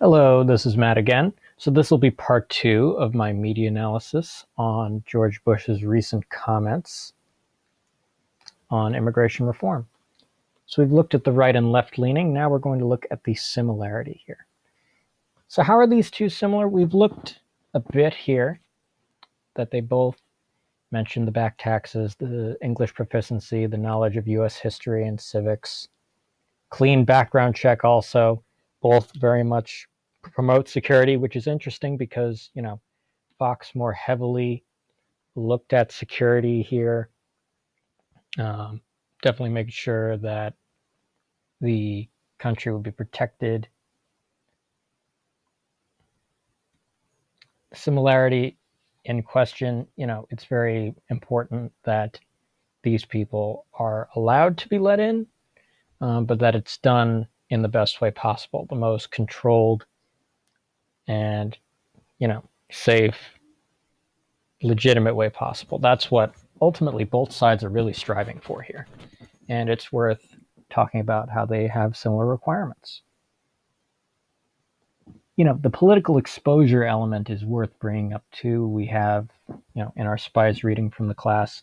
Hello, this is Matt again. So this will be part two of my media analysis on George Bush's recent comments on immigration reform. So we've looked at the right and left leaning. Now we're going to look at the similarity here. So how are these two similar? We've looked a bit here that they both mention the back taxes, the English proficiency, the knowledge of US history and civics, clean background check also, both very much promote security, which is interesting because, Fox more heavily looked at security here, um, definitely making sure that the country would be protected. Similarity in question, it's very important that these people are allowed to be let in, but that it's done in the best way possible, the most controlled and, safe, legitimate way possible. That's what ultimately both sides are really striving for here. And it's worth talking about how they have similar requirements. The political exposure element is worth bringing up too. We have, in our Spies reading from the class,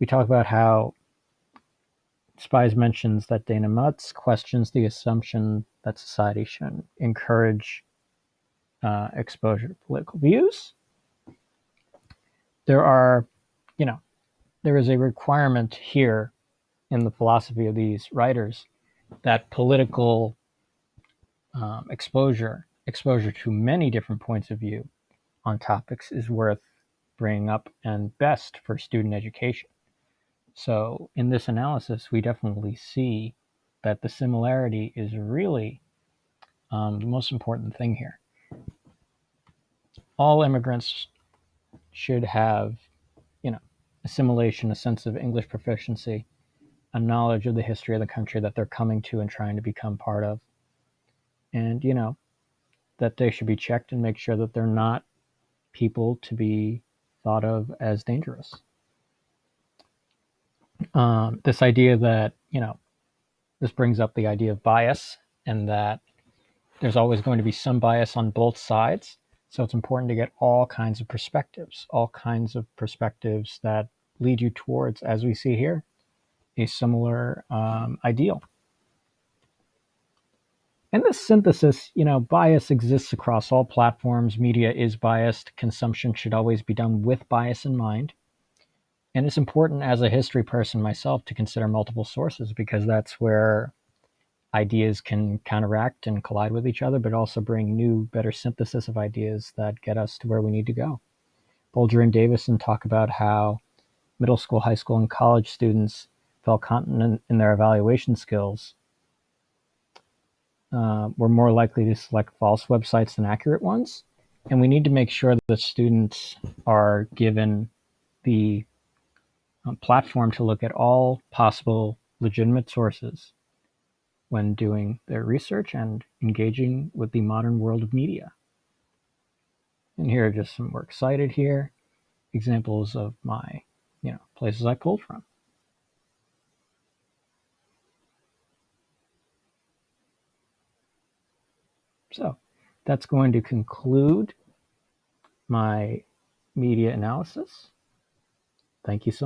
we talk about how Spies mentions that Dana Mutz questions the assumption that society should encourage exposure to political views. There are, you know, there is a requirement here in the philosophy of these writers that political exposure to many different points of view on topics is worth bringing up and best for student education. So in this analysis, we definitely see that the similarity is really the most important thing here. All immigrants should have, assimilation, a sense of English proficiency, a knowledge of the history of the country that they're coming to and trying to become part of. And, that they should be checked and make sure that they're not people to be thought of as dangerous. This idea that, this brings up the idea of bias and that there's always going to be some bias on both sides. So it's important to get all kinds of perspectives that lead you towards, as we see here, a similar ideal. And this synthesis, bias exists across all platforms. Media is biased. Consumption should always be done with bias in mind. And it's important as a history person myself to consider multiple sources because that's where ideas can counteract and collide with each other, but also bring new, better synthesis of ideas that get us to where we need to go. Bolger and Davison talk about how middle school, high school, and college students felt confident in their evaluation skills, were more likely to select false websites than accurate ones. And we need to make sure that students are given the platform to look at all possible legitimate sources when doing their research and engaging with the modern world of media. And here are just some works cited here, examples of my, places I pulled from. So that's going to conclude my media analysis. Thank you so much.